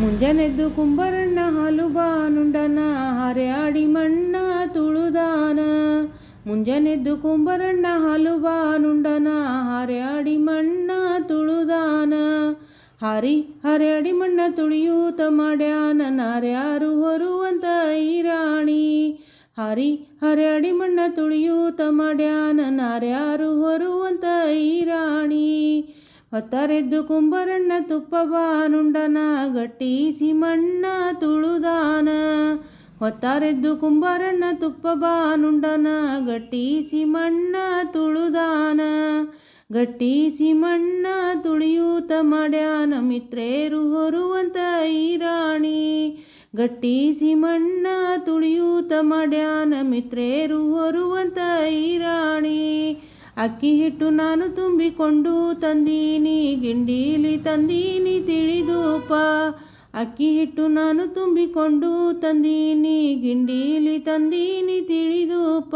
ಮುಂಜಾನೆದ್ದು ಕುಂಬರಣ್ಣ ಹಾಲು ಬಾನುಂಡನ ಹರ್ಯಾಡಿ ಮಣ್ಣ ತುಳುದಾನ. ಮುಂಜಾನೆದ್ದು ಕುಂಬರಣ್ಣ ಹಾಲು ಬಾನುಂಡನ ಹರ್ಯಾಡಿ ಮಣ್ಣ ತುಳುದಾನ. ಹರ್ಯಾಡಿ ಮಣ್ಣ ತುಳಿಯೂತ ಮಾಡ್ಯಾನ ನಾರ್ಯಾರು ಹೊರುವಂತ ಐರಾಣಿ. ಹರ್ಯಾಡಿ ಮಣ್ಣ ತುಳಿಯೂತ ಮಾಡ್ಯಾನ ನಾರ್ಯಾರು ಹೊರುವಂತ ಐರಾಣಿ. ಹೊತ್ತಾರೆದ್ದು ಕುಂಬರಣ್ಣ ತುಪ್ಪ ಬಾನುಂಡನ ಗಟ್ಟಿಸಿ ಮಣ್ಣ ತುಳುದಾನ. ಹೊತ್ತಾರೆದ್ದು ಕುಂಬರಣ್ಣ ತುಪ್ಪ ಬಾನುಂಡನ ಗಟ್ಟಿಸಿ ಮಣ್ಣ ತುಳುದಾನ. ಗಟ್ಟಿಸಿ ಮಣ್ಣ ತುಳಿಯೂತ ಮಾಡ್ಯಾನ ಮಿತ್ರೇರು ಹೊರುವಂತ ಐರಾಣಿ. ಗಟ್ಟಿಸಿ ಮಣ್ಣ ತುಳಿಯೂತ ಮಾಡ್ಯಾನ ಮಿತ್ರೇರು ಹೊರುವಂತ ಐರಾಣಿ. ಅಕ್ಕಿ ಹಿಟ್ಟು ನಾನು ತುಂಬಿಕೊಂಡು ತಂದೀನಿ ಗಿಂಡೀಲಿ ತಂದೀನಿ ತಿಳಿದೂಪ. ಅಕ್ಕಿ ಹಿಟ್ಟು ನಾನು ತುಂಬಿಕೊಂಡು ತಂದೀನಿ ಗಿಂಡೀಲಿ ತಂದೀನಿ ತಿಳಿದೂಪ.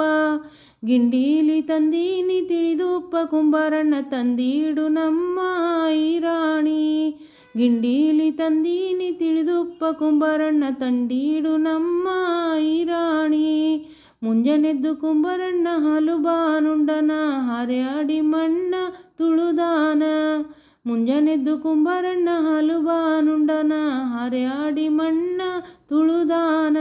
ಗಿಂಡೀಲಿ ತಂದೀನಿ ತಿಳಿದೂಪ ಕುಂಬಾರಣ್ಣ ತಂದೀಡು ನಮ್ಮ ಐರಾಣಿ. ಗಿಂಡೀಲಿ ತಂದೀನಿ ತಿಳಿದೂಪ ಕುಂಬಾರಣ್ಣ ತಂದೀಡು ನಮ್ಮ ಐರಾಣಿ. ಮುಂಜಾನೆದ್ದು ಕುಂಬರಣ್ಣ ಹಾಲು ಬಾನುಂಡನ ಹರ್ಯಾಡಿ ಮಣ್ಣ ತುಳುದಾನ. ಮುಂಜಾನೆದ್ದು ಕುಂಬರಣ್ಣ ಹಾಲು ಬಾನುಂಡನ ಹರ್ಯಾಡಿ ಮಣ್ಣ ತುಳುದಾನ.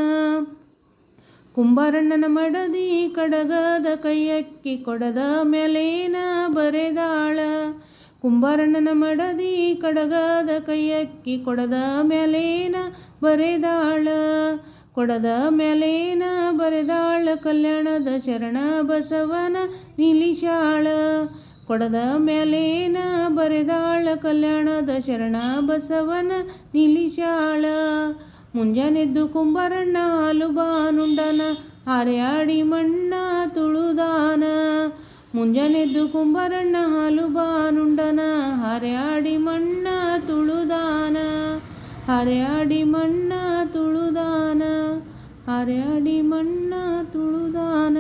ಕುಂಬಾರಣ್ಣನ ಮಡದಿ ಕಡಗದ ಕೈಯಕ್ಕಿ ಕೊಡದ ಮೇಲೇನ ಬರೆದಾಳ. ಕುಂಬಾರಣ್ಣನ ಮಡದಿ ಕಡಗದ ಕೈಯಕ್ಕಿ ಕೊಡದ ಮೇಲೇನ ಬರೆದಾಳ. ಕೊಡದ ಮೇಲೇನ ಬರೆದಾಳ ಕಲ್ಯಾಣದ ಶರಣ ಬಸವನ ನಿಲಿಶಾಳ. ಕೊಡದ ಮೇಲೇನ ಬರೆದಾಳ ಕಲ್ಯಾಣದ ಶರಣ ಬಸವನ ನಿಲಿಶಾಳ. ಮುಂಜಾನೆದ್ದು ಕುಂಬಾರಣ್ಣ ಹಾಲು ಬಾನುಂಡನ ಹರ್ಯಾಡಿ ಮಣ್ಣ ತುಳುದಾನ. ಮುಂಜಾನೆದ್ದು ಕುಂಬಾರಣ್ಣ ಹಾಲು ಬಾನುಂಡನ ಹರ್ಯಾಡಿ ಮಣ್ಣ ತುಳುದಾನ. ಹರ್ಯಾಡಿ ಮಣ್ಣ ತುಳುದಾನ. ಹರ್ಯಾಡಿ ಮಣ್ಣ ತುಳುದಾನ.